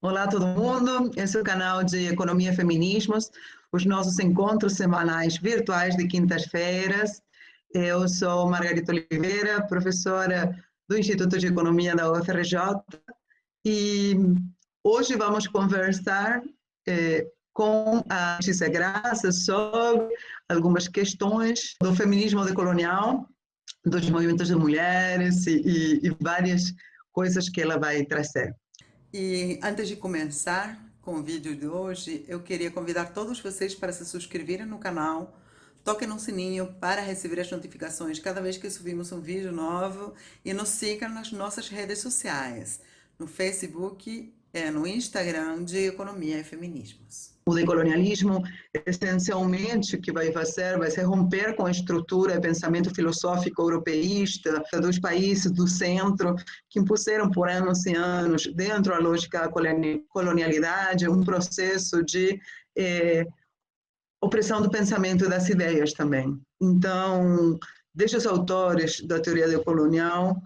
Olá, todo mundo. Esse é o canal de Economia e Feminismos, os nossos encontros semanais virtuais de quintas-feiras. Eu sou Margarita Oliveira, professora do Instituto de Economia da UFRJ, e hoje vamos conversar com a Letícia Graça sobre algumas questões do feminismo decolonial, dos movimentos de mulheres e várias coisas que ela vai trazer. E antes de começar com o vídeo de hoje, eu queria convidar todos vocês para se inscreverem no canal, toquem no sininho para receber as notificações cada vez que subimos um vídeo novo e nos sigam nas nossas redes sociais, no Facebook e no Instagram de Economia e Feminismos. O decolonialismo, essencialmente, o que vai ser romper com a estrutura e pensamento filosófico europeísta dos países do centro, que impuseram por anos e anos, dentro da lógica da colonialidade, um processo de opressão do pensamento e das ideias também. Então, desde os autores da teoria decolonial,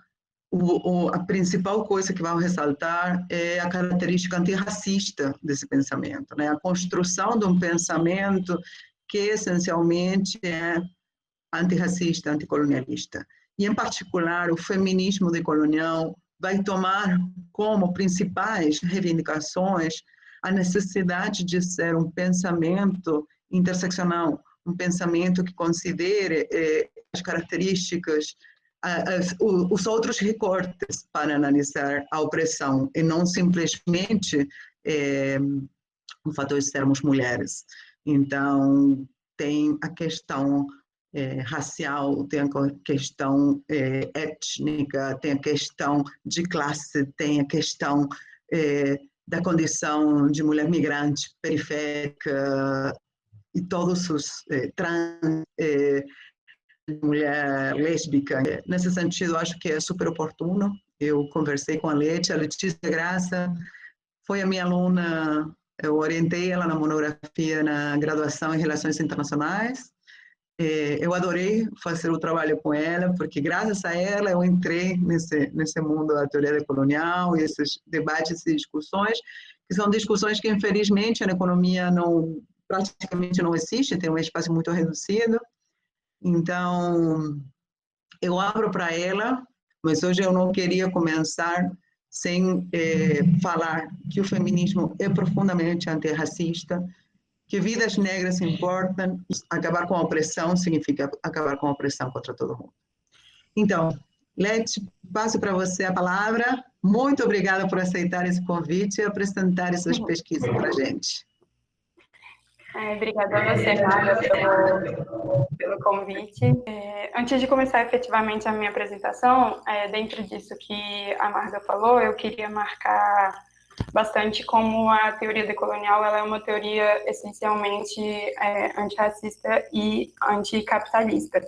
a principal coisa que vamos ressaltar é a característica antirracista desse pensamento, né? A construção de um pensamento que essencialmente é antirracista, anticolonialista. E, em particular, o feminismo decolonial vai tomar como principais reivindicações a necessidade de ser um pensamento interseccional, um pensamento que considere as características, os outros recortes para analisar a opressão, e não simplesmente o fator de sermos mulheres. Então, tem a questão racial, tem a questão étnica, tem a questão de classe, tem a questão da condição de mulher migrante, periférica, e todos os trans, mulher lésbica. Nesse sentido, acho que é super oportuno. Eu conversei com a Letícia Graça foi a minha aluna, eu orientei ela na monografia na graduação em Relações Internacionais. Eu adorei fazer o trabalho com ela, porque graças a ela eu entrei nesse mundo da teoria decolonial e esses debates e discussões, que são discussões que infelizmente na economia praticamente não existe, tem um espaço muito reduzido. Então, eu abro para ela, mas hoje eu não queria começar sem falar que o feminismo é profundamente antirracista, que vidas negras importam, acabar com a opressão significa acabar com a opressão contra todo mundo. Então, Leti, passo para você a palavra. Muito obrigada por aceitar esse convite e apresentar essas pesquisas para a gente. Obrigada a você, Marga, pelo convite. Antes de começar efetivamente a minha apresentação, dentro disso que a Marga falou, eu queria marcar bastante como a teoria decolonial ela é uma teoria essencialmente antirracista e anticapitalista.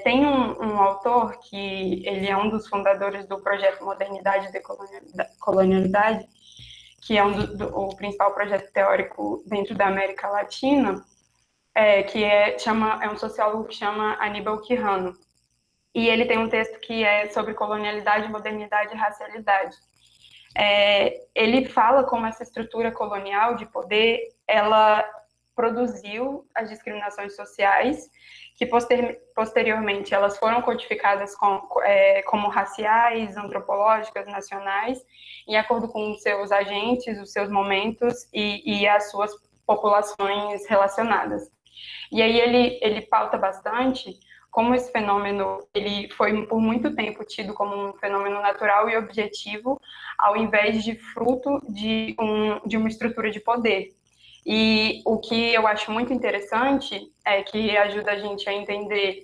Tem um autor que ele é um dos fundadores do projeto Modernidade e Colonialidade, que é o principal projeto teórico dentro da América Latina, que é um sociólogo que chama Aníbal Quijano. E ele tem um texto que é sobre colonialidade, modernidade e racialidade. Ele fala como essa estrutura colonial de poder, ela produziu as discriminações sociais, que posteriormente elas foram codificadas como raciais, antropológicas, nacionais, em acordo com os seus agentes, os seus momentos e as suas populações relacionadas. E aí ele pauta bastante como esse fenômeno ele foi por muito tempo tido como um fenômeno natural e objetivo, ao invés de fruto de uma estrutura de poder. E o que eu acho muito interessante é que ajuda a gente a entender,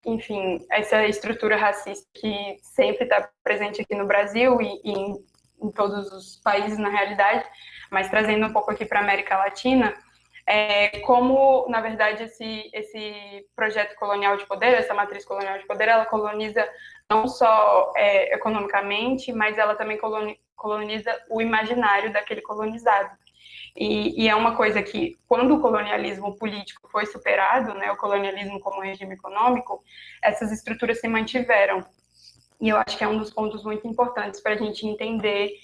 enfim, essa estrutura racista que sempre está presente aqui no Brasil e em todos os países, na realidade, mas trazendo um pouco aqui para a América Latina, como, na verdade, esse projeto colonial de poder, essa matriz colonial de poder, ela coloniza não só economicamente, mas ela também coloniza o imaginário daquele colonizado. E é uma coisa que, quando o colonialismo político foi superado, né, o colonialismo como regime econômico, essas estruturas se mantiveram. E eu acho que é um dos pontos muito importantes para a gente entender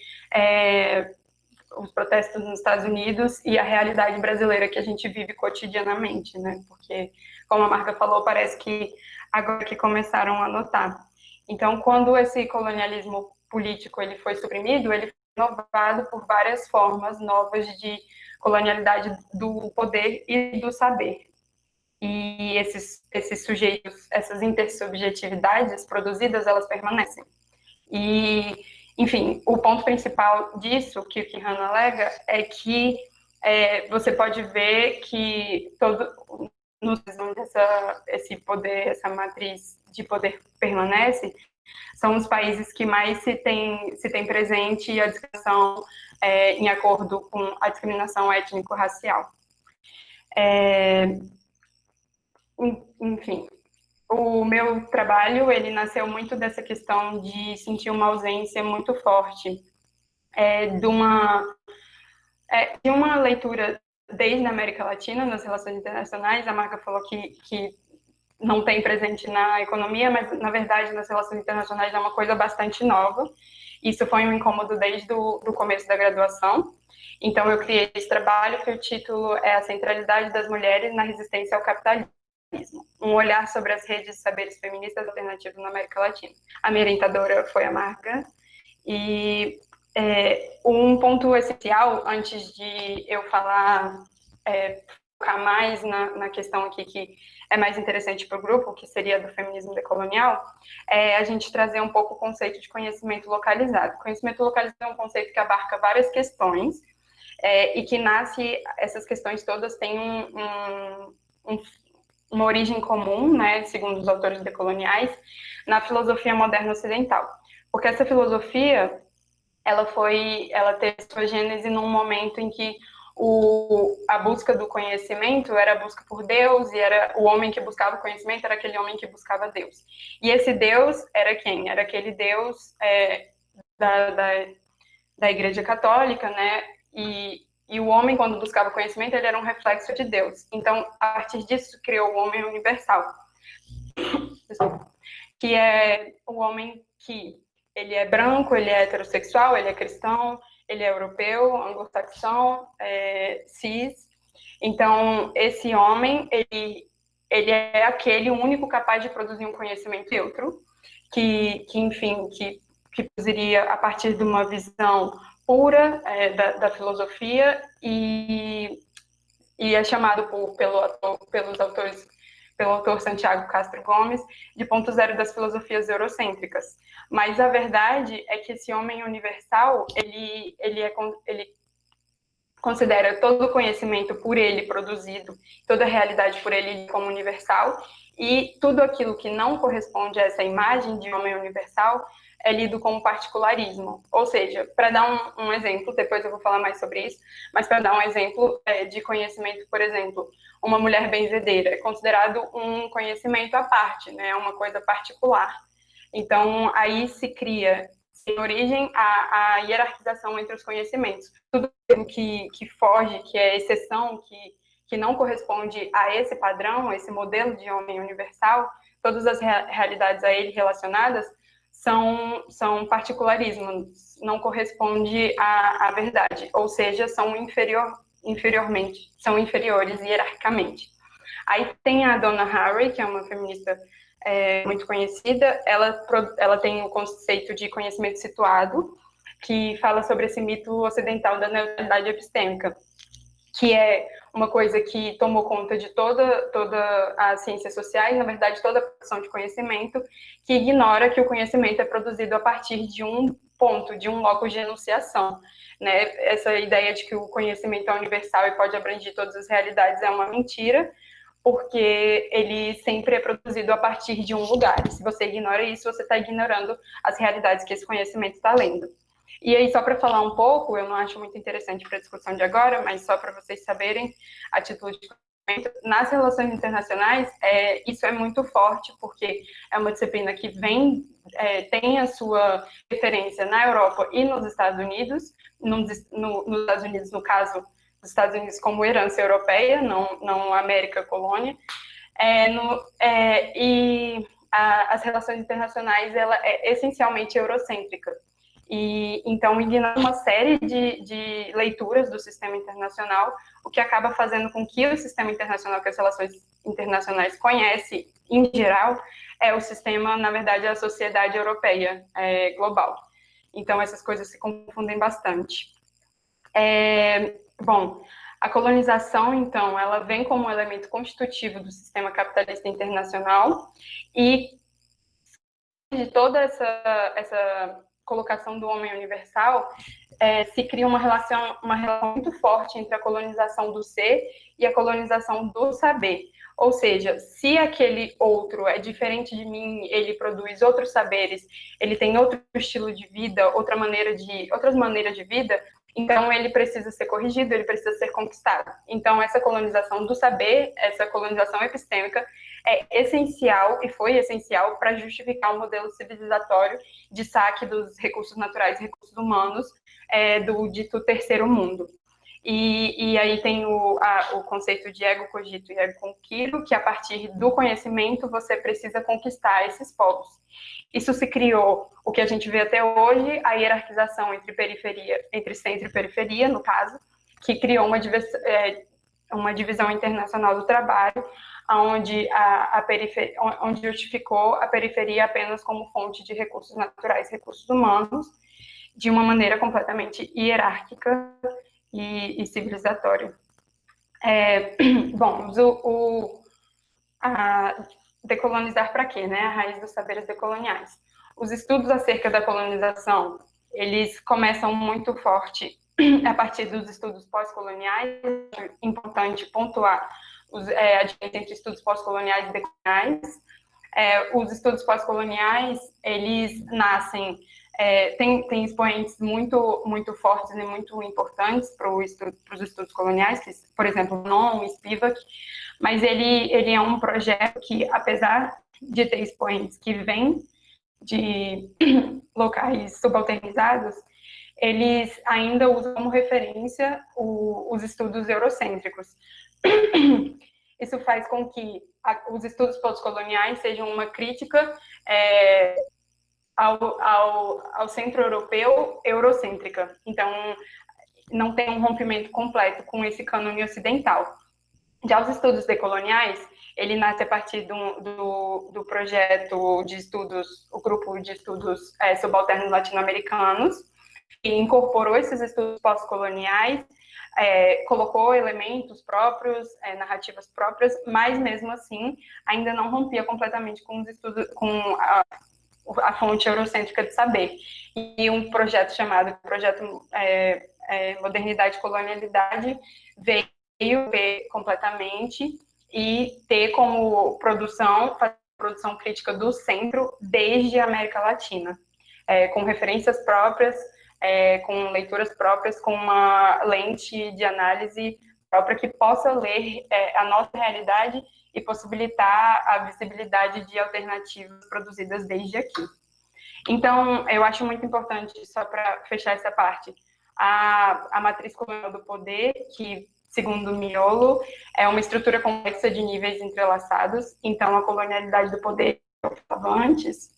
os protestos nos Estados Unidos e a realidade brasileira que a gente vive cotidianamente, né? Porque, como a Marga falou, parece que agora que começaram a notar. Então, quando esse colonialismo político ele foi suprimido, ele foi inovado por várias formas novas de colonialidade do poder e do saber. E esses sujeitos, essas intersubjetividades produzidas, elas permanecem. E, enfim, o ponto principal disso, que o Quijano alega, é que você pode ver que onde esse poder, essa matriz de poder permanece, são os países que mais se tem presente a discriminação em acordo com a discriminação étnico-racial. Enfim, o meu trabalho, ele nasceu muito dessa questão de sentir uma ausência muito forte de uma leitura desde a América Latina, nas relações internacionais. A Marga falou que não tem presente na economia, mas, na verdade, nas relações internacionais é uma coisa bastante nova. Isso foi um incômodo desde o começo da graduação. Então, eu criei esse trabalho, que o título é A Centralidade das Mulheres na Resistência ao Capitalismo. Um olhar sobre as redes de saberes feministas alternativos na América Latina. A minha orientadora foi a Marga. E um ponto essencial, antes de eu focar mais na questão aqui que é mais interessante para o grupo, que seria do feminismo decolonial, a gente trazer um pouco o conceito de conhecimento localizado. Conhecimento localizado é um conceito que abarca várias questões e que essas questões todas têm uma origem comum, né, segundo os autores decoloniais, na filosofia moderna ocidental. Porque essa filosofia, ela teve sua gênese num momento em que a busca do conhecimento era a busca por Deus, e era o homem que buscava o conhecimento, era aquele homem que buscava Deus. E esse Deus era quem? Era aquele Deus da Igreja Católica, né? E o homem, quando buscava conhecimento, ele era um reflexo de Deus. Então, a partir disso, criou o homem universal, que é o homem que ele é branco, ele é heterossexual, ele é cristão, ele é europeu, anglo-saxão, cis. Então, esse homem, ele é aquele único capaz de produzir um conhecimento neutro, que produziria a partir de uma visão pura da filosofia, e é chamado pelo autor Santiago Castro Gomes, de ponto zero das filosofias eurocêntricas. Mas a verdade é que esse homem universal, ele considera todo o conhecimento por ele produzido, toda a realidade por ele como universal, e tudo aquilo que não corresponde a essa imagem de homem universal é lido como particularismo. Ou seja, para dar um exemplo, depois eu vou falar mais sobre isso, mas para dar um exemplo de conhecimento, por exemplo, uma mulher benzedeira é considerado um conhecimento à parte, né? Uma coisa particular. Então, aí se cria, em origem, a hierarquização entre os conhecimentos. Tudo que foge, que é exceção, que não corresponde a esse padrão, a esse modelo de homem universal, todas as realidades a ele relacionadas são particularismos, não corresponde à verdade, ou seja, são inferiores hierarquicamente. Aí tem a Donna Haraway, que é uma feminista muito conhecida. Ela tem o conceito de conhecimento situado, que fala sobre esse mito ocidental da neutralidade epistêmica, que é uma coisa que tomou conta de toda as ciências sociais, na verdade, toda a produção de conhecimento, que ignora que o conhecimento é produzido a partir de um ponto, de um locus de enunciação. Né? Essa ideia de que o conhecimento é universal e pode abranger todas as realidades é uma mentira, porque ele sempre é produzido a partir de um lugar. E se você ignora isso, você está ignorando as realidades que esse conhecimento está lendo. E aí, só para falar um pouco, eu não acho muito interessante para a discussão de agora, mas só para vocês saberem a título de conhecimento, nas relações internacionais, isso é muito forte, porque é uma disciplina que tem a sua referência na Europa e nos Estados Unidos, nos Estados Unidos, no caso, os Estados Unidos como herança europeia, não América colônia, as relações internacionais ela é essencialmente eurocêntrica. E então ignora uma série de leituras do sistema internacional, o que acaba fazendo com que o sistema internacional, que as relações internacionais conhece em geral, é o sistema, na verdade, é a sociedade europeia global. Então essas coisas se confundem bastante. Bom, a colonização, então, ela vem como um elemento constitutivo do sistema capitalista internacional e de toda essa colocação do homem universal, se cria uma relação muito forte entre a colonização do ser e a colonização do saber. Ou seja, se aquele outro é diferente de mim, ele produz outros saberes, ele tem outro estilo de vida, outras maneiras de vida, então ele precisa ser corrigido, ele precisa ser conquistado. Então essa colonização do saber, essa colonização epistêmica é essencial e foi essencial para justificar um modelo civilizatório de saque dos recursos naturais e recursos humanos do dito terceiro mundo. E aí tem o conceito de ego cogito e ego conquiro, que a partir do conhecimento você precisa conquistar esses povos. Isso se criou, o que a gente vê até hoje, a hierarquização entre centro e periferia, no caso, que criou uma divisão internacional do trabalho, onde onde justificou a periferia apenas como fonte de recursos naturais, recursos humanos, de uma maneira completamente hierárquica e civilizatória. Bom, decolonizar para quê, né? A raiz dos saberes decoloniais. Os estudos acerca da colonização, eles começam muito forte a partir dos estudos pós-coloniais. É importante pontuar a diferença entre estudos pós-coloniais e decoloniais. Os estudos pós-coloniais, eles nascem, tem expoentes muito fortes e muito importantes para os estudos coloniais, que, por exemplo, Non e Spivak, mas ele é um projeto que, apesar de ter expoentes que vêm de locais subalternizados, eles ainda usam como referência os estudos eurocêntricos. Isso faz com que os estudos pós-coloniais sejam uma crítica ao centro europeu eurocêntrica. Então, não tem um rompimento completo com esse cânone ocidental. Já os estudos decoloniais, ele nasce a partir do projeto de estudos, o grupo de estudos subalternos latino-americanos, que incorporou esses estudos pós-coloniais, colocou elementos próprios, narrativas próprias, mas mesmo assim ainda não rompia completamente com os estudos, com a fonte eurocêntrica de saber. E um projeto chamado Projeto Modernidade e Colonialidade veio ver completamente e ter como produção crítica do centro desde a América Latina, com referências próprias, com leituras próprias, com uma lente de análise própria que possa ler a nossa realidade e possibilitar a visibilidade de alternativas produzidas desde aqui. Então, eu acho muito importante, só para fechar essa parte, a matriz colonial do poder, que, segundo Miolo, é uma estrutura complexa de níveis entrelaçados. Então, a colonialidade do poder, que eu falava antes,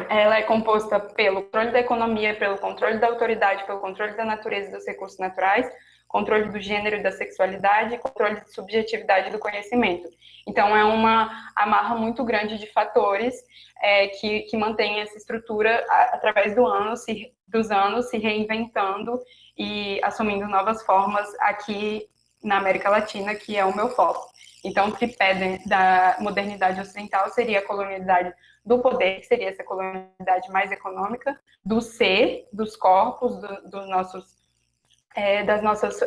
ela é composta pelo controle da economia, pelo controle da autoridade, pelo controle da natureza e dos recursos naturais, controle do gênero e da sexualidade e controle de subjetividade do conhecimento. Então, é uma amarra muito grande de fatores que mantém essa estrutura através dos anos se reinventando e assumindo novas formas aqui na América Latina, que é o meu foco. Então, o tripé da modernidade ocidental seria a colonialidade do poder, que seria essa colonialidade mais econômica, do ser, dos corpos, das nossas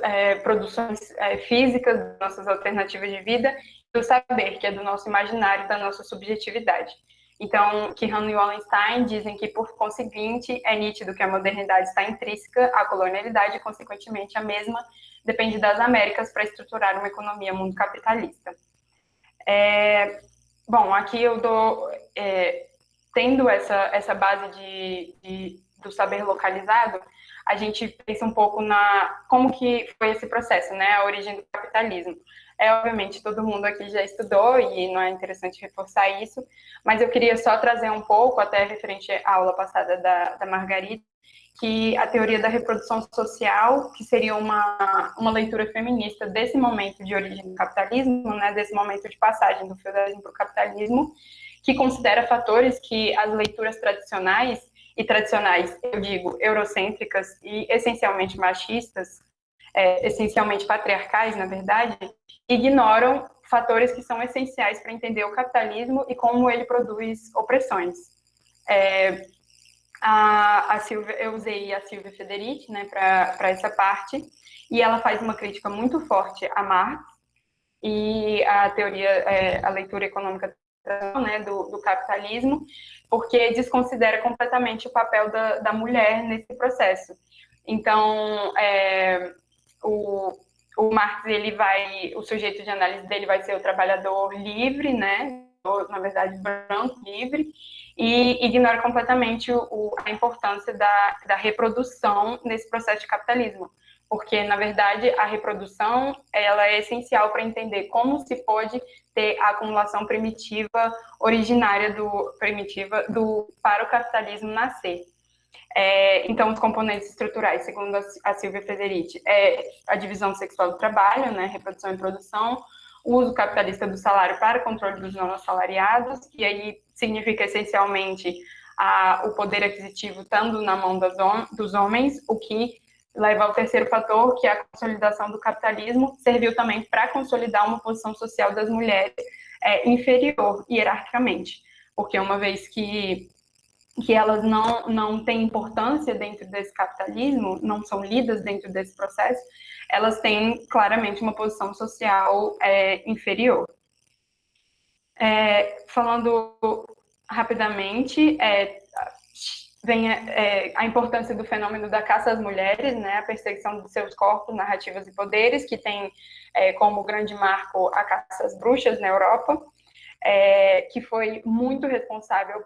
produções físicas, das nossas alternativas de vida, do saber, que é do nosso imaginário, da nossa subjetividade. Então, Quijano e Wallenstein dizem que, por conseguinte, é nítido que a modernidade está intrínseca à colonialidade e, consequentemente, a mesma depende das Américas para estruturar uma economia mundo capitalista. Bom, aqui eu dou, tendo essa base do saber localizado, a gente pensa um pouco na como que foi esse processo, né, a origem do capitalismo. Obviamente, todo mundo aqui já estudou e não é interessante reforçar isso, mas eu queria só trazer um pouco, até referente à aula passada da Margarida, que a teoria da reprodução social, que seria uma leitura feminista desse momento de origem do capitalismo, né, desse momento de passagem do feudalismo para o capitalismo, que considera fatores que as leituras tradicionais, e tradicionais, eu digo, eurocêntricas e essencialmente machistas, essencialmente patriarcais, na verdade, ignoram fatores que são essenciais para entender o capitalismo e como ele produz opressões. A Silvia, eu usei a Silvia Federici, né, para essa parte, e ela faz uma crítica muito forte a Marx e a teoria, a leitura econômica, né, do capitalismo, porque desconsidera completamente o papel da mulher nesse processo. Então, o Marx, o sujeito de análise dele vai ser o trabalhador livre, né, ou, na verdade, branco, livre, e ignora completamente a importância da reprodução nesse processo de capitalismo, porque, na verdade, a reprodução ela é essencial para entender como se pode ter a acumulação primitiva originária para o capitalismo nascer. Então, os componentes estruturais, segundo a Silvia Federici, a divisão sexual do trabalho, né, reprodução e produção, o uso capitalista do salário para controle dos não assalariados, e aí significa essencialmente o poder aquisitivo estando na mão dos homens, o que leva ao terceiro fator, que é a consolidação do capitalismo, serviu também para consolidar uma posição social das mulheres inferior hierarquicamente, porque uma vez que elas não têm importância dentro desse capitalismo, não são lidas dentro desse processo, elas têm claramente uma posição social inferior. Falando rapidamente, vem a importância do fenômeno da caça às mulheres, né, a perseguição de seus corpos, narrativas e poderes, que tem como grande marco a caça às bruxas na Europa, que foi muito responsável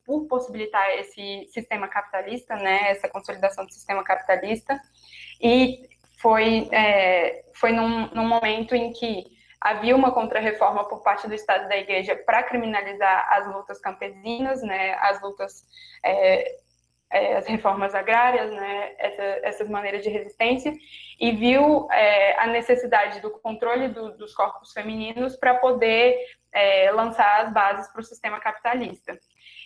por possibilitar esse sistema capitalista, né, essa consolidação do sistema capitalista, e foi num momento em que havia uma contrarreforma por parte do Estado e da Igreja para criminalizar as lutas campesinas, né, as lutas, as reformas agrárias, né, essas maneiras de resistência, e viu a necessidade do controle dos corpos femininos para poder lançar as bases para o sistema capitalista.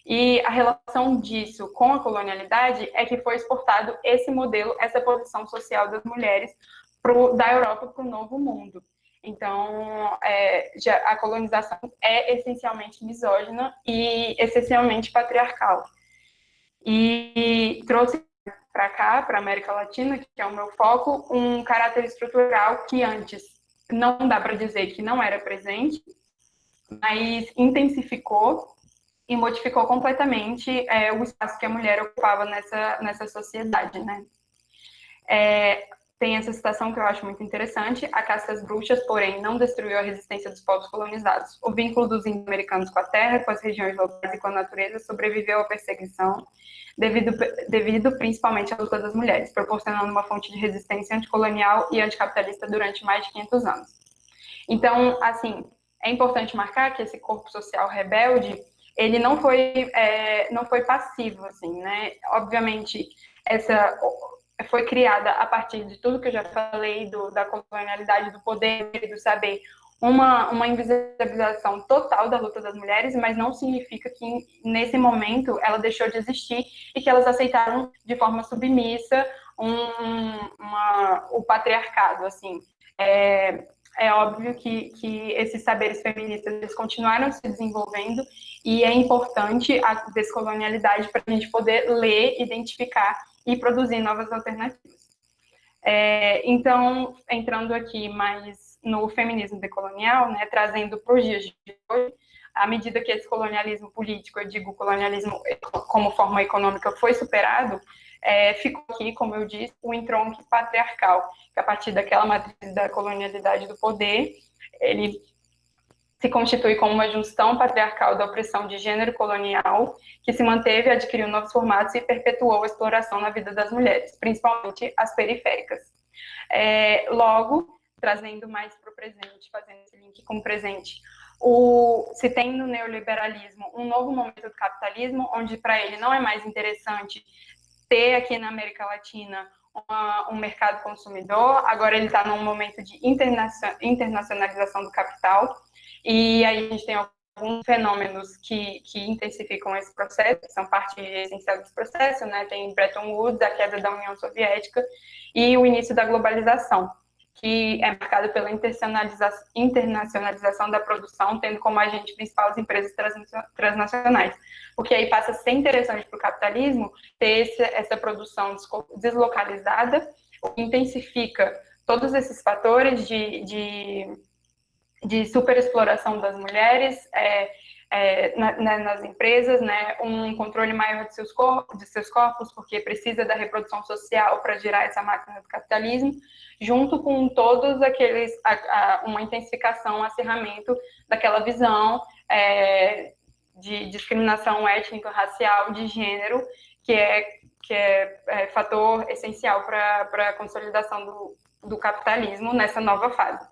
E a relação disso com a colonialidade é que foi exportado esse modelo, essa posição social das mulheres da Europa para o Novo Mundo. Então, a colonização é essencialmente misógina e essencialmente patriarcal. E trouxe para cá, para a América Latina, que é o meu foco, um caráter estrutural que antes não dá para dizer que não era presente, mas intensificou e modificou completamente o espaço que a mulher ocupava nessa sociedade, né? Tem essa citação que eu acho muito interessante: a caça às bruxas, porém, não destruiu a resistência dos povos colonizados. O vínculo dos índios-americanos com a terra, com as regiões locais e com a natureza sobreviveu à perseguição, devido principalmente à luta das mulheres, proporcionando uma fonte de resistência anticolonial e anticapitalista durante mais de 500 anos. Então, assim, é importante marcar que esse corpo social rebelde, ele não foi passivo, assim, né? Obviamente, foi criada a partir de tudo que eu já falei, da colonialidade, do poder e do saber, uma invisibilização total da luta das mulheres, mas não significa que, nesse momento, ela deixou de existir e que elas aceitaram de forma submissa o patriarcado, assim. É óbvio que esses saberes feministas eles continuaram se desenvolvendo e é importante a descolonialidade para a gente poder ler, identificar e produzir novas alternativas. Então, entrando aqui mais no feminismo decolonial, né, trazendo para os dias de hoje, à medida que esse colonialismo político, eu digo colonialismo como forma econômica, foi superado, ficou aqui, como eu disse, o entronque patriarcal, que a partir daquela matriz da colonialidade do poder, ele se constitui como uma junção patriarcal da opressão de gênero colonial, que se manteve, adquiriu novos formatos e perpetuou a exploração na vida das mulheres, principalmente as periféricas. Logo, trazendo mais para o presente, fazendo esse link com o presente, se tem no neoliberalismo um novo momento do capitalismo, onde para ele não é mais interessante ter aqui na América Latina um mercado consumidor, agora ele está num momento de internacionalização do capital, e aí a gente tem alguns fenômenos que intensificam esse processo, que são parte essencial desse processo, né? Tem Bretton Woods, a queda da União Soviética e o início da globalização, que é marcado pela internacionalização da produção, tendo como agente principal as empresas transnacionais. Porque aí passa a ser interessante para o capitalismo ter essa produção deslocalizada, o que intensifica todos esses fatores de superexploração das mulheres nas empresas, né, um controle maior de seus corpos, porque precisa da reprodução social para girar essa máquina do capitalismo, junto com todos aqueles, uma intensificação, um acirramento daquela visão de discriminação étnico-racial, de gênero, que é fator essencial para a consolidação do capitalismo nessa nova fase.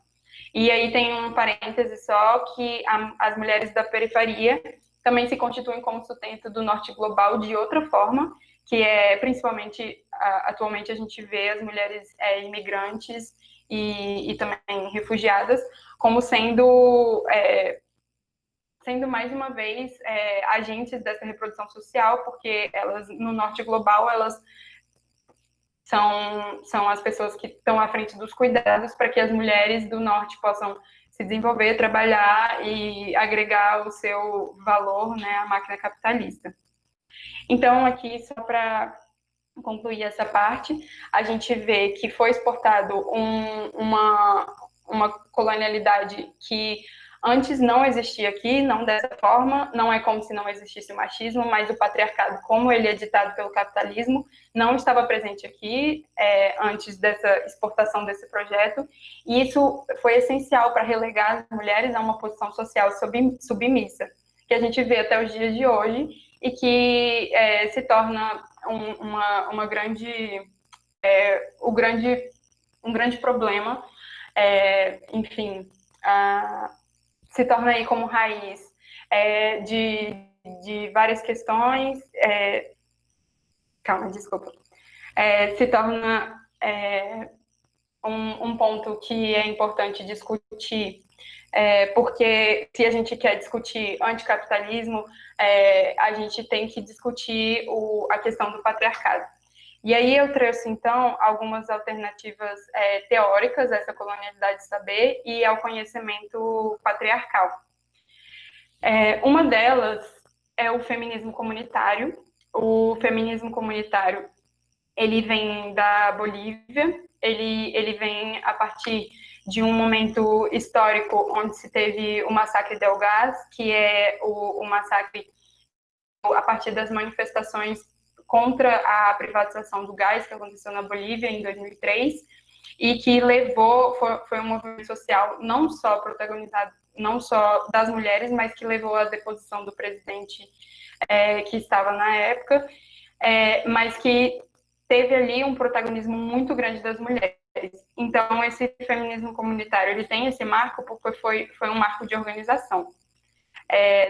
E aí tem um parêntese só, que as mulheres da periferia também se constituem como sustento do norte global de outra forma, que é principalmente, atualmente a gente vê as mulheres imigrantes e também refugiadas como sendo mais uma vez agentes dessa reprodução social, porque elas, no norte global, elas são as pessoas que estão à frente dos cuidados para que as mulheres do norte possam se desenvolver, trabalhar e agregar o seu valor, né, à máquina capitalista. Então, aqui, só para concluir essa parte, a gente vê que foi exportado uma colonialidade que antes não existia aqui, não dessa forma, não é como se não existisse o machismo, mas o patriarcado, como ele é ditado pelo capitalismo, não estava presente aqui antes dessa exportação desse projeto, e isso foi essencial para relegar as mulheres a uma posição social submissa, que a gente vê até os dias de hoje, e que se torna um grande problema, enfim, se torna aí como raiz de várias questões, se torna um ponto que é importante discutir, porque se a gente quer discutir anticapitalismo, a gente tem que discutir a questão do patriarcado. E aí eu trouxe, então, algumas alternativas teóricas a essa colonialidade de saber e ao conhecimento patriarcal. Uma delas é o feminismo comunitário. O feminismo comunitário, ele vem da Bolívia, ele vem a partir de um momento histórico onde se teve o massacre del Gás, que é o massacre a partir das manifestações contra a privatização do gás que aconteceu na Bolívia em 2003 e que foi um movimento social não só protagonizado, não só das mulheres, mas que levou à deposição do presidente que estava na época, mas que teve ali um protagonismo muito grande das mulheres. Então, esse feminismo comunitário, ele tem esse marco porque foi um marco de organização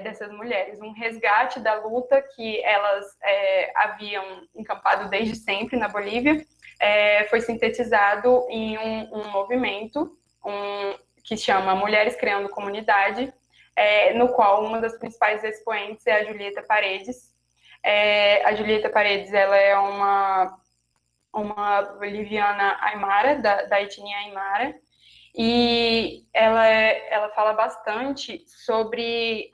dessas mulheres, um resgate da luta que elas haviam encampado desde sempre na Bolívia, foi sintetizado em um movimento que chama Mulheres Criando Comunidade, no qual uma das principais expoentes é a Julieta Paredes. A Julieta Paredes, ela é uma boliviana aimara, da etnia aimara, e ela fala bastante sobre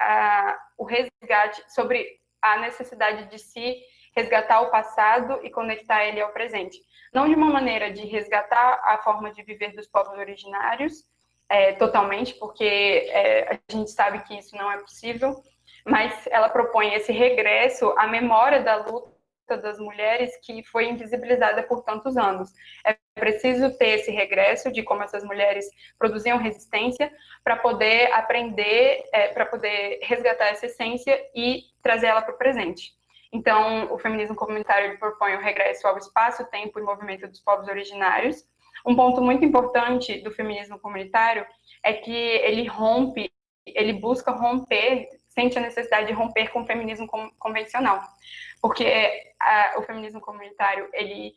o resgate, sobre a necessidade de se resgatar o passado e conectar ele ao presente. Não de uma maneira de resgatar a forma de viver dos povos originários, totalmente, porque a gente sabe que isso não é possível, mas ela propõe esse regresso à memória da luta das mulheres que foi invisibilizada por tantos anos. É preciso ter esse regresso de como essas mulheres produziam resistência para poder aprender, para poder resgatar essa essência e trazer ela para o presente. Então, o feminismo comunitário propõe o regresso ao espaço, tempo e movimento dos povos originários. Um ponto muito importante do feminismo comunitário é que ele busca romper, sente a necessidade de romper com o feminismo convencional, porque o feminismo comunitário, ele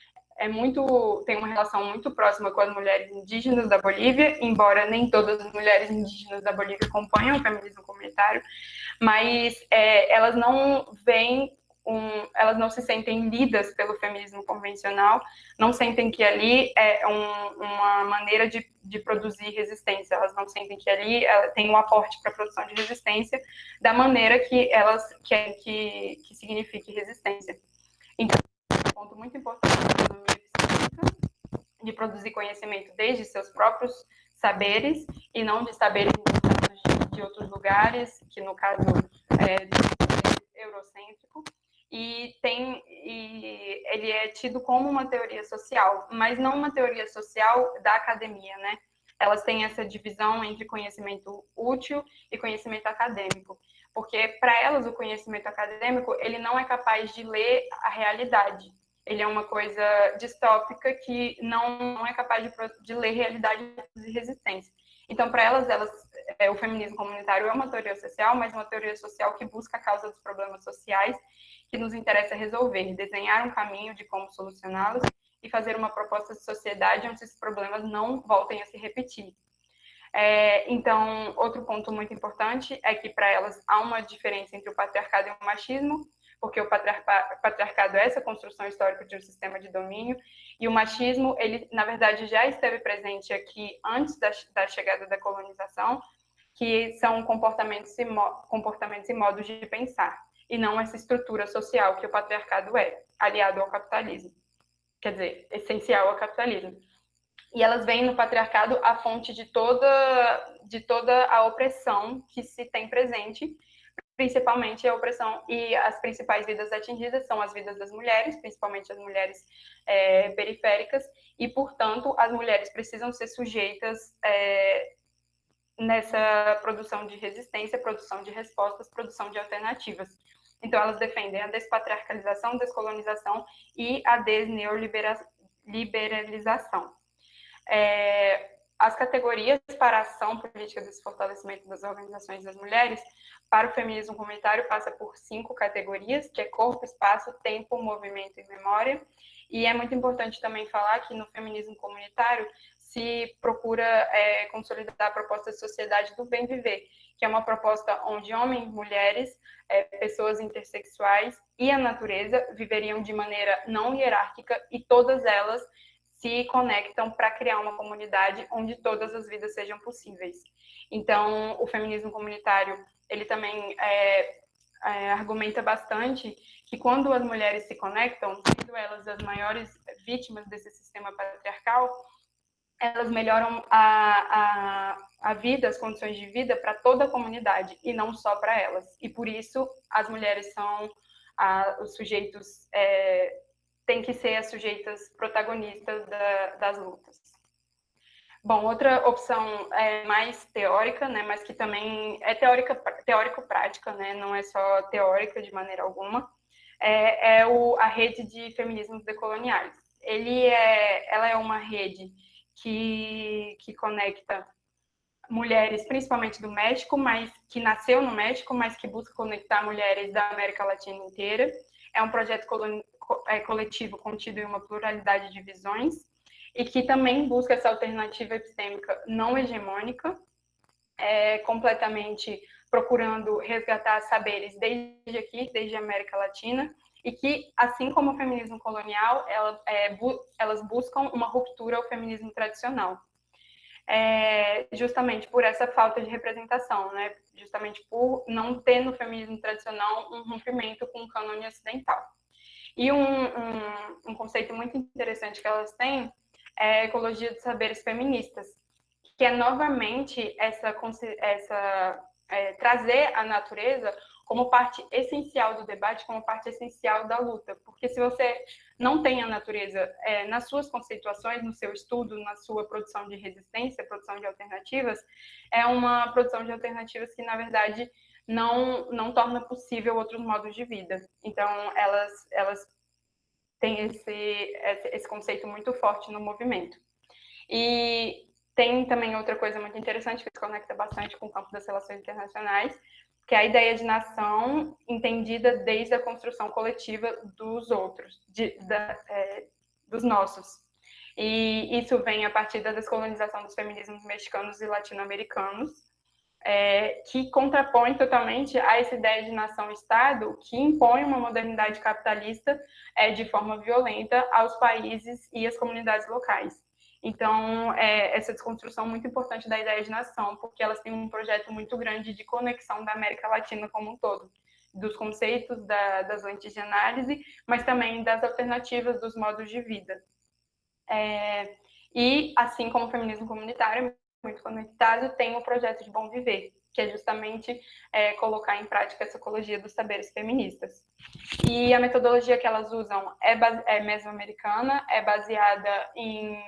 tem uma relação muito próxima com as mulheres indígenas da Bolívia, embora nem todas as mulheres indígenas da Bolívia acompanham o feminismo comunitário, mas elas não veem elas não se sentem lidas pelo feminismo convencional, não sentem que ali é uma maneira de produzir resistência, elas não sentem que ali tem um aporte para a produção de resistência da maneira que elas querem que signifique resistência. Então, um ponto muito importante da economia epistêmica, de produzir conhecimento desde seus próprios saberes e não de saberes de outros lugares, que no caso é eurocêntrico. E ele é tido como uma teoria social, mas não uma teoria social da academia, né? Elas têm essa divisão entre conhecimento útil e conhecimento acadêmico, porque para elas o conhecimento acadêmico ele não é capaz de ler a realidade. Ele é uma coisa distópica que não é capaz de ler realidade de resistência. Então, para elas, o feminismo comunitário é uma teoria social, mas uma teoria social que busca a causa dos problemas sociais que nos interessa resolver, desenhar um caminho de como solucioná-los e fazer uma proposta de sociedade onde esses problemas não voltem a se repetir. Então, outro ponto muito importante é que para elas há uma diferença entre o patriarcado e o machismo, porque o patriarcado é essa construção histórica de um sistema de domínio, e o machismo, ele, na verdade, já esteve presente aqui antes da chegada da colonização, que são comportamentos e modos de pensar, e não essa estrutura social que o patriarcado é, aliado ao capitalismo, quer dizer, essencial ao capitalismo. E elas veem no patriarcado a fonte de toda a opressão que se tem presente, principalmente a opressão, e as principais vidas atingidas são as vidas das mulheres, principalmente as mulheres periféricas, e, portanto, as mulheres precisam ser sujeitas nessa produção de resistência, produção de respostas, produção de alternativas. Então, elas defendem a despatriarcalização, descolonização e a desneoliberalização. As categorias para a ação política desse fortalecimento das organizações das mulheres para o feminismo comunitário passa por 5 categorias, que é corpo, espaço, tempo, movimento e memória. E é muito importante também falar que no feminismo comunitário se procura consolidar a proposta de sociedade do bem viver, que é uma proposta onde homens, mulheres, pessoas intersexuais e a natureza viveriam de maneira não hierárquica e todas elas se conectam para criar uma comunidade onde todas as vidas sejam possíveis. Então, o feminismo comunitário, ele também argumenta bastante que quando as mulheres se conectam, sendo elas as maiores vítimas desse sistema patriarcal, elas melhoram a vida, as condições de vida para toda a comunidade e não só para elas. E por isso as mulheres são os sujeitos tem que ser as sujeitas protagonistas das lutas. Bom, outra opção mais teórica, né, mas que também é teórico-prática, né, não é só teórica de maneira alguma, a rede de feminismos decoloniais. Ela é uma rede que conecta mulheres, principalmente do México, mas que nasceu no México, mas que busca conectar mulheres da América Latina inteira. É um projeto coletivo contido em uma pluralidade de visões e que também busca essa alternativa epistêmica não hegemônica, completamente procurando resgatar saberes desde aqui, desde a América Latina, e que, assim como o feminismo colonial, elas buscam uma ruptura ao feminismo tradicional. Justamente por essa falta de representação, né? Justamente por não ter no feminismo tradicional um rompimento com o cânone ocidental. E um conceito muito interessante que elas têm é a ecologia dos saberes feministas, que é novamente trazer a natureza como parte essencial do debate, como parte essencial da luta. Porque se você não tem a natureza nas suas conceituações, no seu estudo, na sua produção de resistência, produção de alternativas, é uma produção de alternativas que, na verdade, não torna possível outros modos de vida. Então, elas têm esse conceito muito forte no movimento. E tem também outra coisa muito interessante que se conecta bastante com o campo das relações internacionais, que é a ideia de nação entendida desde a construção coletiva dos outros, dos nossos. E isso vem a partir da descolonização dos feminismos mexicanos e latino-americanos, que contrapõe totalmente a essa ideia de nação-estado, que impõe uma modernidade capitalista de forma violenta aos países e às comunidades locais. Então, essa desconstrução é muito importante da ideia de nação, porque elas têm um projeto muito grande de conexão da América Latina como um todo, dos conceitos, das lentes de análise, mas também das alternativas, dos modos de vida. E, assim como o feminismo comunitário, muito conectado, tem o projeto de Bom Viver, que é justamente colocar em prática essa ecologia dos saberes feministas. E a metodologia que elas usam é mesoamericana, é baseada em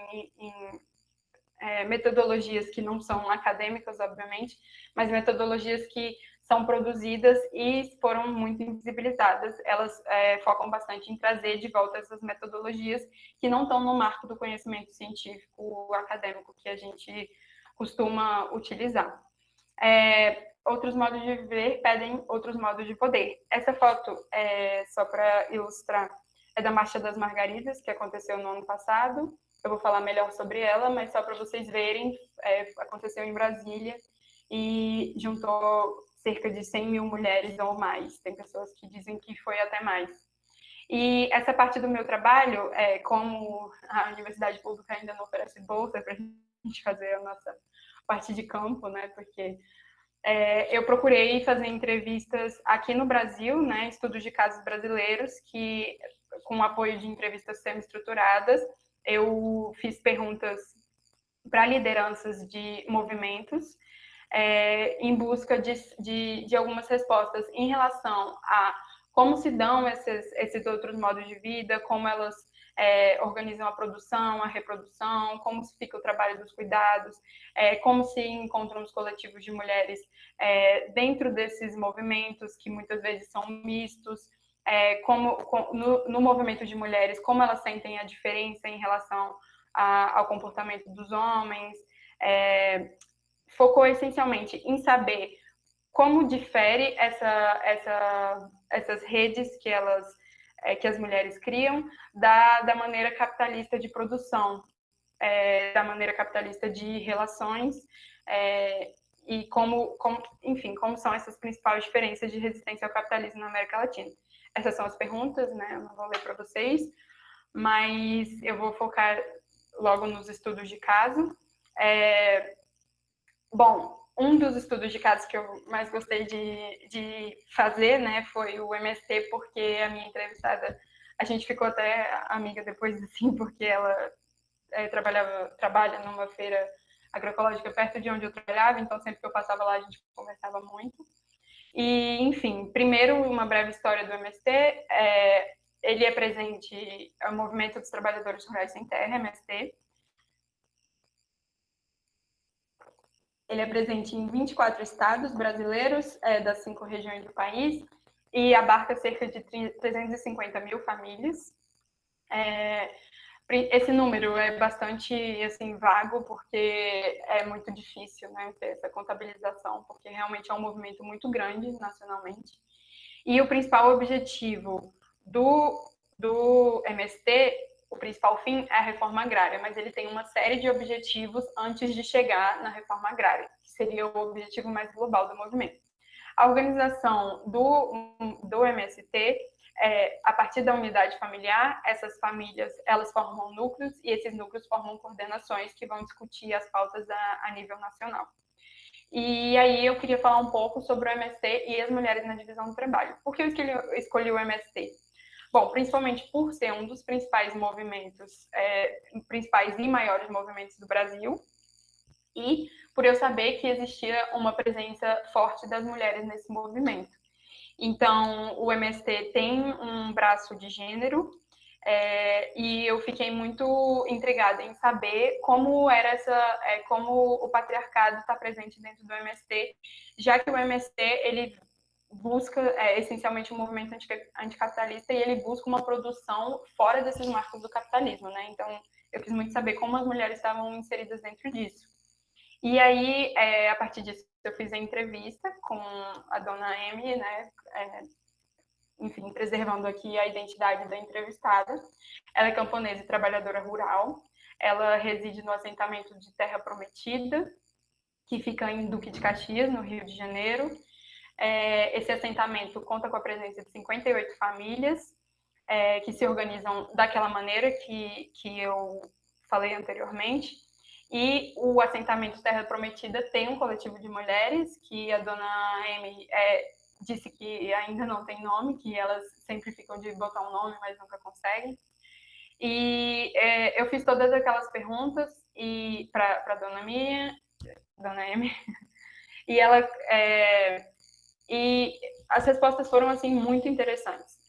metodologias que não são acadêmicas, obviamente, mas metodologias que são produzidas e foram muito invisibilizadas. Elas focam bastante em trazer de volta essas metodologias que não estão no marco do conhecimento científico acadêmico que a gente costuma utilizar. Outros modos de viver pedem outros modos de poder. Essa foto, só para ilustrar, é da Marcha das Margaridas, que aconteceu no ano passado. Eu vou falar melhor sobre ela, mas só para vocês verem, aconteceu em Brasília e juntou cerca de 100 mil mulheres ou mais. Tem pessoas que dizem que foi até mais. E essa parte do meu trabalho, como a universidade pública ainda não oferece bolsa para a gente fazer a nossa parte de campo, né? Porque eu procurei fazer entrevistas aqui no Brasil, né? Estudos de casos brasileiros, que com o apoio de entrevistas semi-estruturadas, eu fiz perguntas para lideranças de movimentos, em busca de algumas respostas em relação a como se dão esses outros modos de vida, como elas organizam a produção, a reprodução, como se fica o trabalho dos cuidados, como se encontram os coletivos de mulheres dentro desses movimentos, que muitas vezes são mistos, no movimento de mulheres, como elas sentem a diferença em relação ao comportamento dos homens, focou essencialmente em saber como difere essas redes que as mulheres criam da maneira capitalista de produção, da maneira capitalista de relações, e enfim, como são essas principais diferenças de resistência ao capitalismo na América Latina. Essas são as perguntas, né? Eu não vou ler para vocês, mas eu vou focar logo nos estudos de caso. Bom, um dos estudos de casos que eu mais gostei de fazer, né, foi o MST, porque a minha entrevistada, a gente ficou até amiga depois, assim, porque ela trabalha numa feira agroecológica perto de onde eu trabalhava, então sempre que eu passava lá a gente conversava muito. E, enfim, primeiro uma breve história do MST. Ele é presente ao Movimento dos Trabalhadores Rurais Sem Terra, MST. Ele é presente em 24 estados brasileiros, das 5 regiões do país, e abarca cerca de 350 mil famílias. Esse número é bastante assim, vago, porque é muito difícil, né, ter essa contabilização, porque realmente é um movimento muito grande nacionalmente. E o principal objetivo do MST, o principal fim é a reforma agrária, mas ele tem uma série de objetivos antes de chegar na reforma agrária, que seria o objetivo mais global do movimento. A organização do MST, a partir da unidade familiar, essas famílias, elas formam núcleos, e esses núcleos formam coordenações que vão discutir as pautas a nível nacional. E aí eu queria falar um pouco sobre o MST e as mulheres na divisão do trabalho. Por que eu escolhi o MST? Bom, principalmente por ser um dos principais movimentos, principais e maiores movimentos do Brasil, e por eu saber que existia uma presença forte das mulheres nesse movimento. Então, o MST tem um braço de gênero, e eu fiquei muito intrigada em saber como era como o patriarcado está presente dentro do MST, já que o MST ele busca essencialmente um movimento anticapitalista e ele busca uma produção fora desses marcos do capitalismo, né? Então, eu quis muito saber como as mulheres estavam inseridas dentro disso. E aí, a partir disso, eu fiz a entrevista com a dona Amy, né? Enfim, preservando aqui a identidade da entrevistada. Ela é camponesa e trabalhadora rural. Ela reside no assentamento de Terra Prometida, que fica em Duque de Caxias, no Rio de Janeiro. Esse assentamento conta com a presença de 58 famílias que se organizam daquela maneira que eu falei anteriormente. E o assentamento Terra Prometida tem um coletivo de mulheres que a dona Amy disse que ainda não tem nome, que elas sempre ficam de botar um nome, mas nunca conseguem. E eu fiz todas aquelas perguntas para a dona Amy, e ela e as respostas foram assim muito interessantes.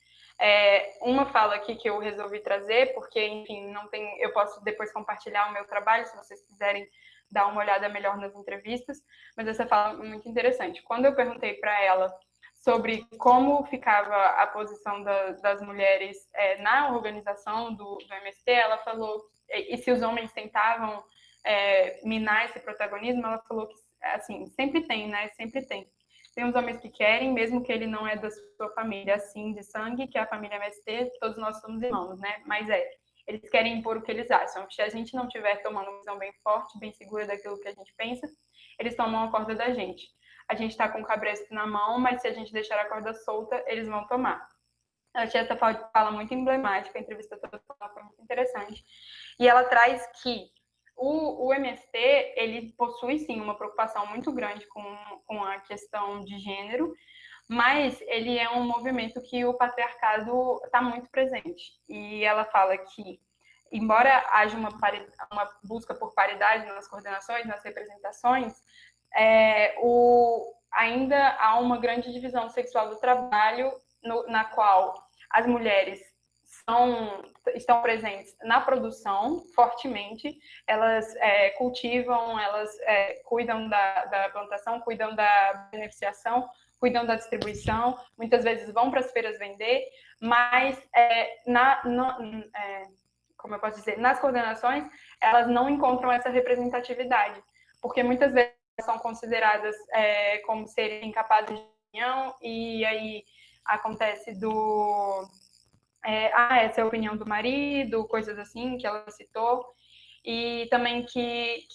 Uma fala aqui que eu resolvi trazer, porque, enfim, não tem, eu posso depois compartilhar o meu trabalho, se vocês quiserem dar uma olhada melhor nas entrevistas, mas essa fala é muito interessante. Quando eu perguntei para ela sobre como ficava a posição das mulheres na organização do MST, ela falou, e se os homens tentavam minar esse protagonismo, ela falou que, assim, sempre tem, né? Sempre tem. Tem os homens que querem, mesmo que ele não é da sua família, assim, de sangue, que é a família MST, todos nós somos irmãos, né? Mas eles querem impor o que eles acham. Se a gente não estiver tomando uma visão bem forte, bem segura daquilo que a gente pensa, eles tomam a corda da gente. A gente está com o cabresto na mão, mas se a gente deixar a corda solta, eles vão tomar. Eu achei essa fala muito emblemática, a entrevista toda foi muito interessante. E ela traz que o MST, ele possui, sim, uma preocupação muito grande com a questão de gênero, mas ele é um movimento que o patriarcado está muito presente. E ela fala que, embora haja uma busca por paridade nas coordenações, nas representações, ainda há uma grande divisão sexual do trabalho, na qual as mulheres estão presentes na produção fortemente, elas cultivam, elas cuidam da plantação, cuidam da beneficiação, cuidam da distribuição, muitas vezes vão para as feiras vender, mas como eu posso dizer, nas coordenações elas não encontram essa representatividade, porque muitas vezes são consideradas como serem incapazes de união, e aí acontece essa é a opinião do marido, coisas assim que ela citou, e também que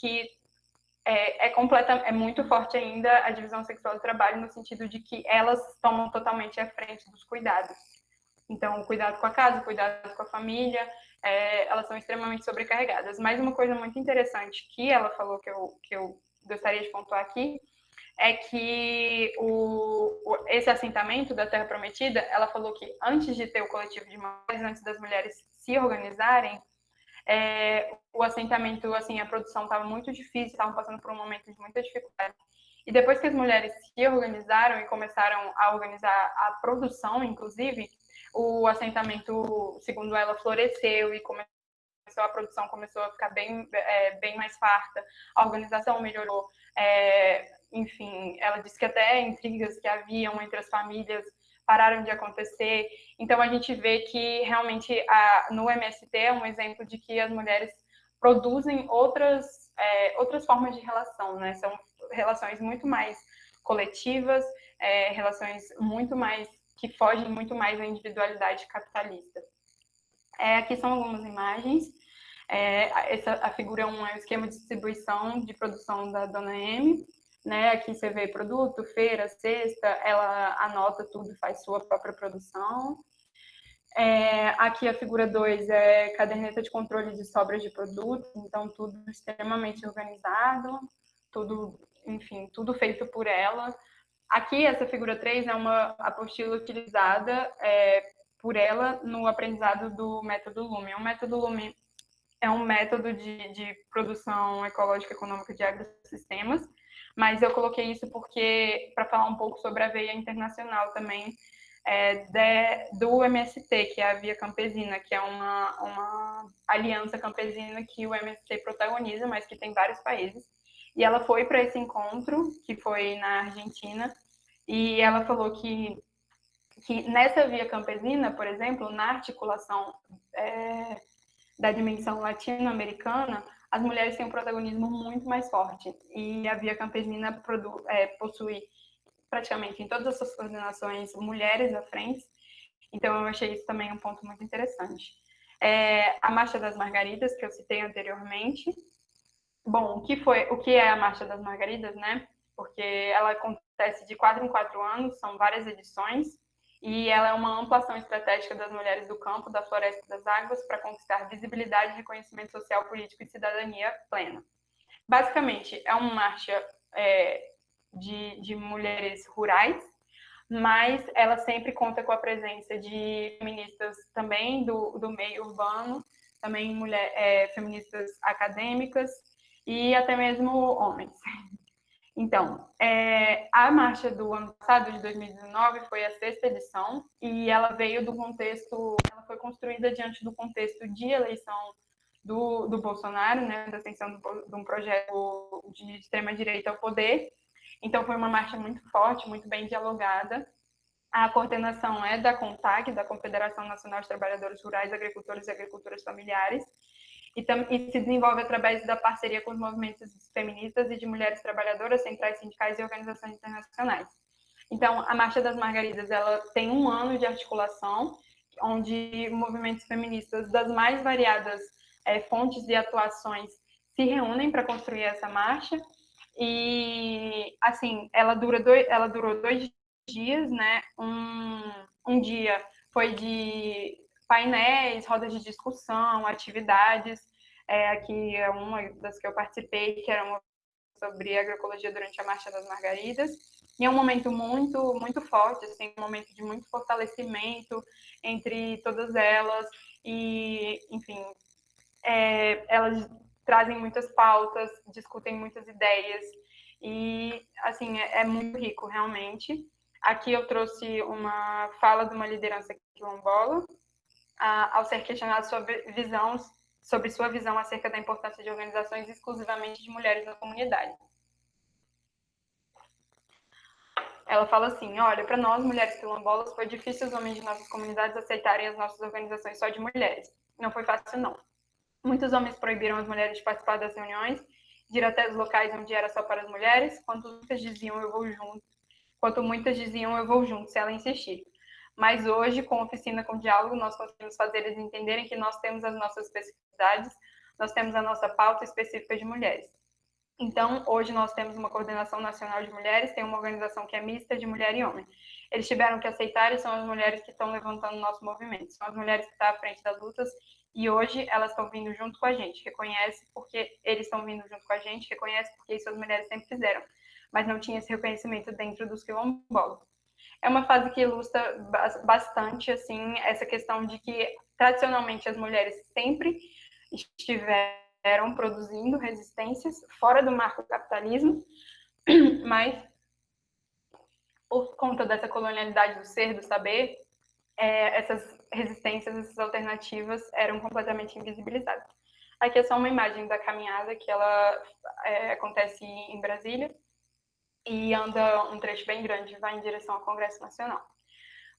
é muito forte ainda a divisão sexual do trabalho, no sentido de que elas tomam totalmente a frente dos cuidados. Então, cuidado com a casa, cuidado com a família, elas são extremamente sobrecarregadas. Mas uma coisa muito interessante que ela falou, que eu gostaria de pontuar aqui, é que esse assentamento da Terra Prometida, ela falou que antes de ter o coletivo de mulheres, antes das mulheres se organizarem, o assentamento, assim, a produção estava muito difícil, estavam passando por um momento de muita dificuldade. E depois que as mulheres se organizaram e começaram a organizar a produção, inclusive, o assentamento, segundo ela, floresceu e a produção começou a ficar bem mais farta, a organização melhorou, enfim, ela disse que até intrigas que haviam entre as famílias pararam de acontecer. Então, a gente vê que realmente no MST é um exemplo de que as mulheres produzem outras formas de relação, né? São relações muito mais coletivas, relações muito mais que fogem muito mais da individualidade capitalista. Aqui são algumas imagens. A figura 1 é o esquema de distribuição de produção da dona Amy. Né? Aqui você vê produto, feira, cesta, ela anota tudo, faz sua própria produção. Aqui a figura 2 é caderneta de controle de sobras de produtos, então tudo extremamente organizado, tudo, enfim, tudo feito por ela. Aqui, essa figura 3 é uma apostila utilizada por ela no aprendizado do método Lume. O método Lume é um método de produção ecológica econômica de agrossistemas, Mas eu coloquei isso porque para falar um pouco sobre a veia internacional também, do MST, que é a Via Campesina, que é uma aliança campesina que o MST protagoniza, mas que tem vários países. E ela foi para esse encontro, que foi na Argentina, e ela falou que nessa Via Campesina, por exemplo, na articulação da dimensão latino-americana, as mulheres têm um protagonismo muito mais forte. E a Via Campesina possui praticamente em todas as suas coordenações mulheres à frente. Então, eu achei isso também um ponto muito interessante. A Marcha das Margaridas, que eu citei anteriormente. Bom, o que é a Marcha das Margaridas, né? Porque ela acontece de 4 em 4 anos, são várias edições, e ela é uma ampla ação estratégica das mulheres do campo, da floresta e das águas para conquistar visibilidade, reconhecimento social, político e cidadania plena. Basicamente, é uma marcha de mulheres rurais, mas ela sempre conta com a presença de feministas também do meio urbano, também feministas acadêmicas e até mesmo homens. Então, a marcha do ano passado, de 2019, foi a 6ª edição e ela veio do contexto, ela foi construída diante do contexto de eleição do Bolsonaro, né, da ascensão de um projeto de extrema-direita ao poder. Então, foi uma marcha muito forte, muito bem dialogada. A coordenação é da CONTAG, da Confederação Nacional de Trabalhadores Rurais, Agricultores e Agricultoras Familiares, e se desenvolve através da parceria com os movimentos feministas e de mulheres trabalhadoras, centrais sindicais e organizações internacionais. Então, a Marcha das Margaridas, ela tem um ano de articulação, onde movimentos feministas das mais variadas fontes e atuações se reúnem para construir essa marcha. E, assim, ela durou 2 dias, né? Um dia foi de painéis, rodas de discussão, atividades. Aqui é uma das que eu participei, que era uma sobre agroecologia durante a Marcha das Margaridas. E é um momento muito, muito forte, assim, um momento de muito fortalecimento entre todas elas. E, enfim, elas trazem muitas pautas, discutem muitas ideias. E, assim, é muito rico, realmente. Aqui eu trouxe uma fala de uma liderança quilombola, ao ser questionado sobre sua visão acerca da importância de organizações exclusivamente de mulheres na comunidade. Ela fala assim: olha, para nós, mulheres quilombolas, foi difícil os homens de nossas comunidades aceitarem as nossas organizações só de mulheres. Não foi fácil, não. Muitos homens proibiram as mulheres de participar das reuniões, de ir até os locais onde era só para as mulheres, quanto muitas diziam, eu vou junto, se ela insistir. Mas hoje, com oficina, com diálogo, nós conseguimos fazer eles entenderem que nós temos as nossas especificidades, nós temos a nossa pauta específica de mulheres. Então, hoje nós temos uma coordenação nacional de mulheres, tem uma organização que é mista de mulher e homem. Eles tiveram que aceitar e são as mulheres que estão levantando o nosso movimento. São as mulheres que estão à frente das lutas e hoje elas estão vindo junto com a gente. Reconhece porque eles estão vindo junto com a gente, reconhece porque isso as mulheres sempre fizeram. Mas não tinha esse reconhecimento dentro dos quilombolas. É uma fase que ilustra bastante assim essa questão de que tradicionalmente as mulheres sempre estiveram produzindo resistências fora do marco do capitalismo, mas por conta dessa colonialidade do ser, do saber, essas resistências, essas alternativas eram completamente invisibilizadas. Aqui é só uma imagem da caminhada que ela acontece em Brasília e anda um trecho bem grande, vai em direção ao Congresso Nacional.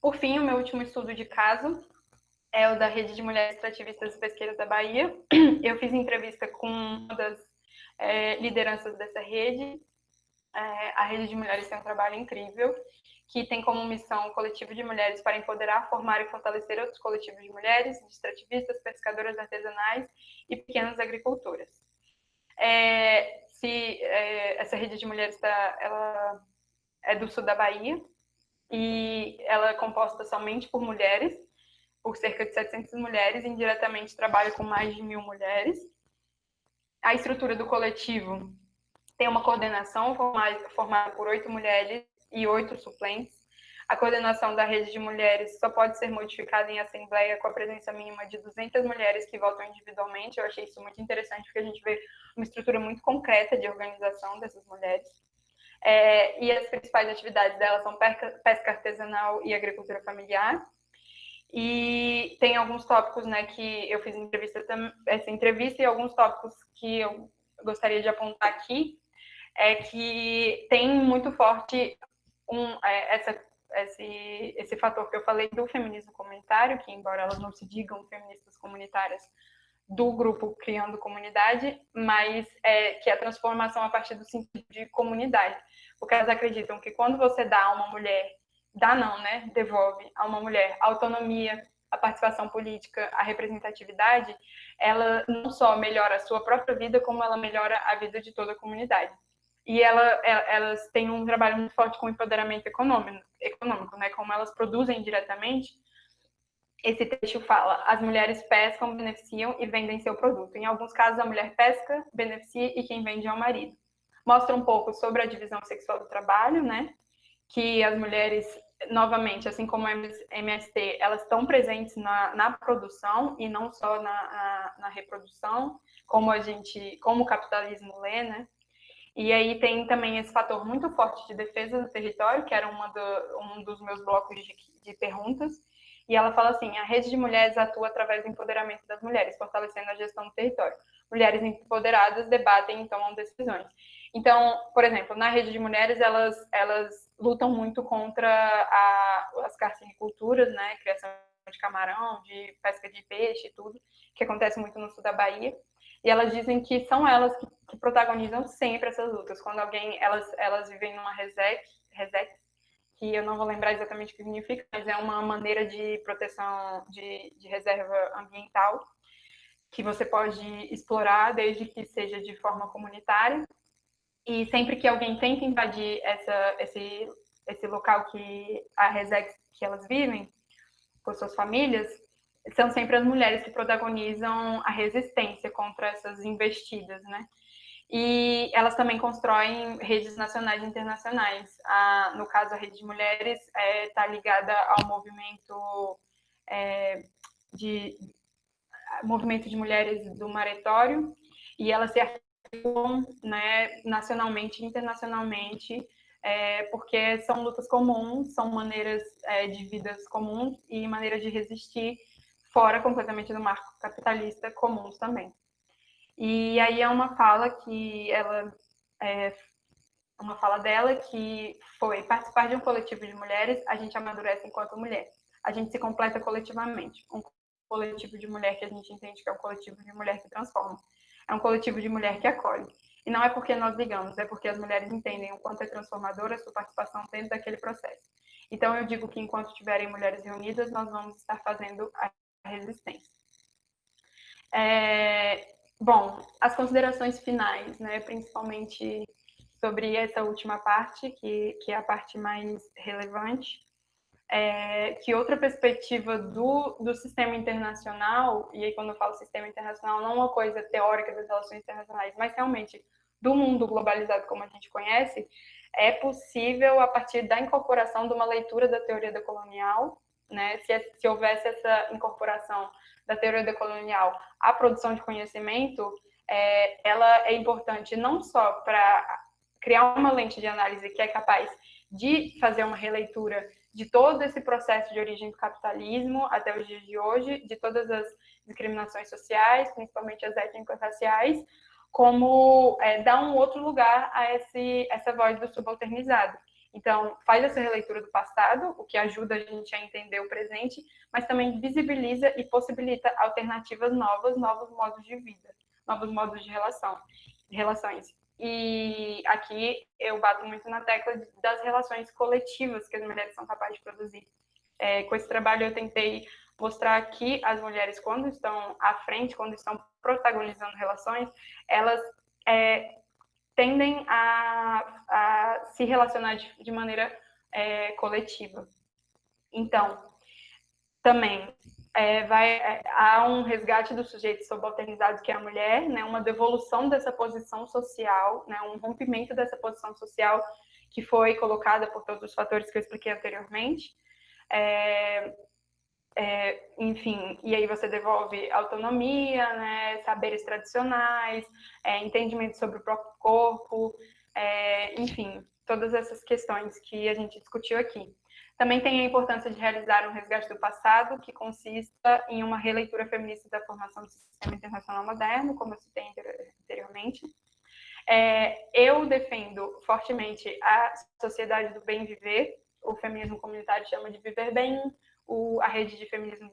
Por fim, o meu último estudo de caso é o da Rede de Mulheres Extrativistas e Pesqueiras da Bahia. Eu fiz entrevista com uma das lideranças dessa rede. A Rede de Mulheres tem um trabalho incrível, que tem como missão o coletivo de mulheres para empoderar, formar e fortalecer outros coletivos de mulheres, de extrativistas, pescadoras artesanais e pequenas agricultoras. Essa Rede de Mulheres ela é do sul da Bahia e ela é composta somente por mulheres, por cerca de 700 mulheres, indiretamente trabalha com mais de 1.000 mulheres. A estrutura do coletivo tem uma coordenação formada por 8 mulheres e 8 suplentes. A coordenação da rede de mulheres só pode ser modificada em assembleia com a presença mínima de 200 mulheres que votam individualmente. Eu achei isso muito interessante, porque a gente vê uma estrutura muito concreta de organização dessas mulheres. e as principais atividades dela são pesca artesanal e agricultura familiar. E tem alguns tópicos, né, que eu fiz essa entrevista, e alguns tópicos que eu gostaria de apontar aqui é que tem muito forte esse fator que eu falei do feminismo comunitário, que embora elas não se digam feministas comunitárias, do grupo Criando Comunidade, mas que é a transformação a partir do sentido de comunidade. Porque elas acreditam que quando você dá a uma mulher, devolve a uma mulher a autonomia, a participação política, a representatividade, ela não só melhora a sua própria vida, como ela melhora a vida de toda a comunidade. E elas têm um trabalho muito forte com o empoderamento econômico, né? Como elas produzem diretamente. Esse trecho fala: as mulheres pescam, beneficiam e vendem seu produto. Em alguns casos, a mulher pesca, beneficia e quem vende é o marido. Mostra um pouco sobre a divisão sexual do trabalho, né? Que as mulheres, novamente, assim como a MST, elas estão presentes na produção e não só na reprodução, como o capitalismo lê, né? E aí tem também esse fator muito forte de defesa do território, que era um dos meus blocos de perguntas. E ela fala assim: a rede de mulheres atua através do empoderamento das mulheres, fortalecendo a gestão do território. Mulheres empoderadas debatem e tomam decisões. Então, por exemplo, na rede de mulheres, elas lutam muito contra as carciniculturas, né? Criação de camarão, de pesca de peixe e tudo, que acontece muito no sul da Bahia. E elas dizem que são elas que protagonizam sempre essas lutas. Quando elas vivem numa RESEC, que eu não vou lembrar exatamente o que significa, mas é uma maneira de proteção de reserva ambiental que você pode explorar desde que seja de forma comunitária. E sempre que alguém tenta invadir esse local que a RESEC que elas vivem, com suas famílias, são sempre as mulheres que protagonizam a resistência contra essas investidas, né? E elas também constroem redes nacionais e internacionais. No caso, a Rede de Mulheres está ligada ao movimento de mulheres do Maretório, e elas se articulam, né, nacionalmente e internacionalmente, porque são lutas comuns, são maneiras de vidas comuns e maneiras de resistir fora completamente do marco capitalista comuns também. E aí é uma fala uma fala dela que foi: participar de um coletivo de mulheres, a gente amadurece enquanto mulher. A gente se completa coletivamente. Um coletivo de mulher que a gente entende que é um coletivo de mulher que transforma. É um coletivo de mulher que acolhe. E não é porque nós ligamos, é porque as mulheres entendem o quanto é transformadora a sua participação dentro daquele processo. Então eu digo que enquanto tiverem mulheres reunidas, nós vamos estar fazendo a resistência. Bom, as considerações finais, né, principalmente sobre essa última parte, que é a parte mais relevante, que outra perspectiva do sistema internacional, e aí quando eu falo sistema internacional, não uma coisa teórica das relações internacionais, mas realmente do mundo globalizado como a gente conhece, é possível a partir da incorporação de uma leitura da teoria decolonial, né? Se houvesse essa incorporação da teoria decolonial à produção de conhecimento, ela é importante não só para criar uma lente de análise que é capaz de fazer uma releitura de todo esse processo de origem do capitalismo até os dias de hoje, de todas as discriminações sociais, principalmente as étnico-raciais, como dar um outro lugar a essa voz do subalternizado. Então, faz essa releitura do passado, o que ajuda a gente a entender o presente, mas também visibiliza e possibilita alternativas novas, novos modos de vida, novos modos de relações. E aqui eu bato muito na tecla das relações coletivas que as mulheres são capazes de produzir. Com esse trabalho eu tentei mostrar que as mulheres, quando estão à frente, quando estão protagonizando relações, elas tendem a se relacionar de maneira coletiva. Então, também há um resgate do sujeito subalternizado, que é a mulher, né, uma devolução dessa posição social, né, um rompimento dessa posição social que foi colocada por todos os fatores que eu expliquei anteriormente. Enfim, e aí você devolve autonomia, né, saberes tradicionais, entendimento sobre o próprio corpo, enfim, todas essas questões que a gente discutiu aqui. Também tem a importância de realizar um resgate do passado, que consista em uma releitura feminista da formação do sistema internacional moderno, como eu citei anteriormente. Eu defendo fortemente a sociedade do bem viver, o feminismo comunitário chama de viver bem, a rede de feminismos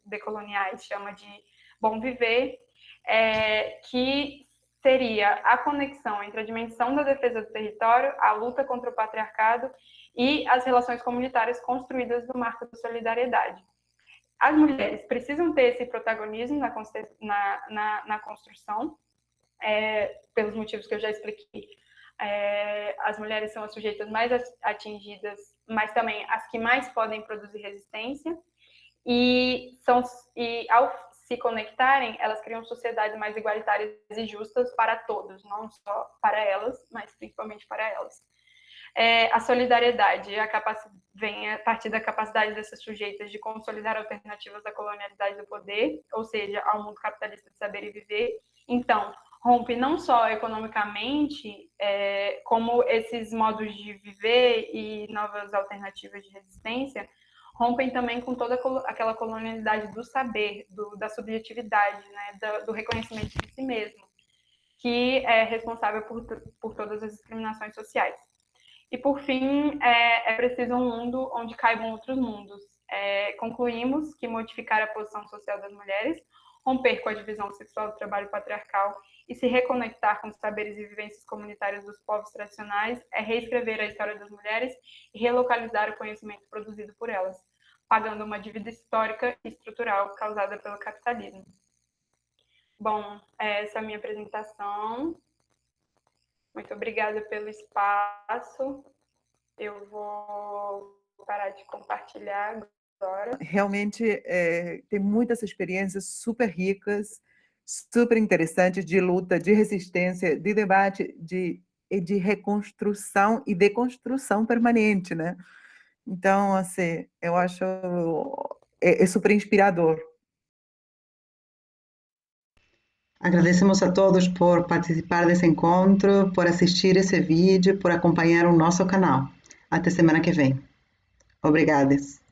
decoloniais chama de bom viver, que seria a conexão entre a dimensão da defesa do território, a luta contra o patriarcado e as relações comunitárias construídas no marco da solidariedade. As mulheres precisam ter esse protagonismo na construção, pelos motivos que eu já expliquei. As mulheres são as sujeitas mais atingidas, mas também as que mais podem produzir resistência, e ao se conectarem, elas criam sociedades mais igualitárias e justas para todos, não só para elas, mas principalmente para elas. A solidariedade vem a partir da capacidade dessas sujeitas de consolidar alternativas à colonialidade do poder, ou seja, ao mundo capitalista de saber e viver. Então, rompe não só economicamente, como esses modos de viver e novas alternativas de resistência, rompem também com toda aquela colonialidade do saber, da subjetividade, né, do reconhecimento de si mesmo, que é responsável por todas as discriminações sociais. E, por fim, é preciso um mundo onde caibam outros mundos. Concluímos que modificar a posição social das mulheres, romper com a divisão sexual do trabalho patriarcal e se reconectar com os saberes e vivências comunitárias dos povos tradicionais é reescrever a história das mulheres e relocalizar o conhecimento produzido por elas, pagando uma dívida histórica e estrutural causada pelo capitalismo. Bom, essa é a minha apresentação. Muito obrigada pelo espaço. Eu vou parar de compartilhar agora. Realmente tem muitas experiências super ricas, super interessantes de luta, de resistência, de debate, de reconstrução e deconstrução permanente, né? Então, assim, eu acho super inspirador. Agradecemos a todos por participar desse encontro, por assistir esse vídeo, por acompanhar o nosso canal. Até semana que vem. Obrigadas.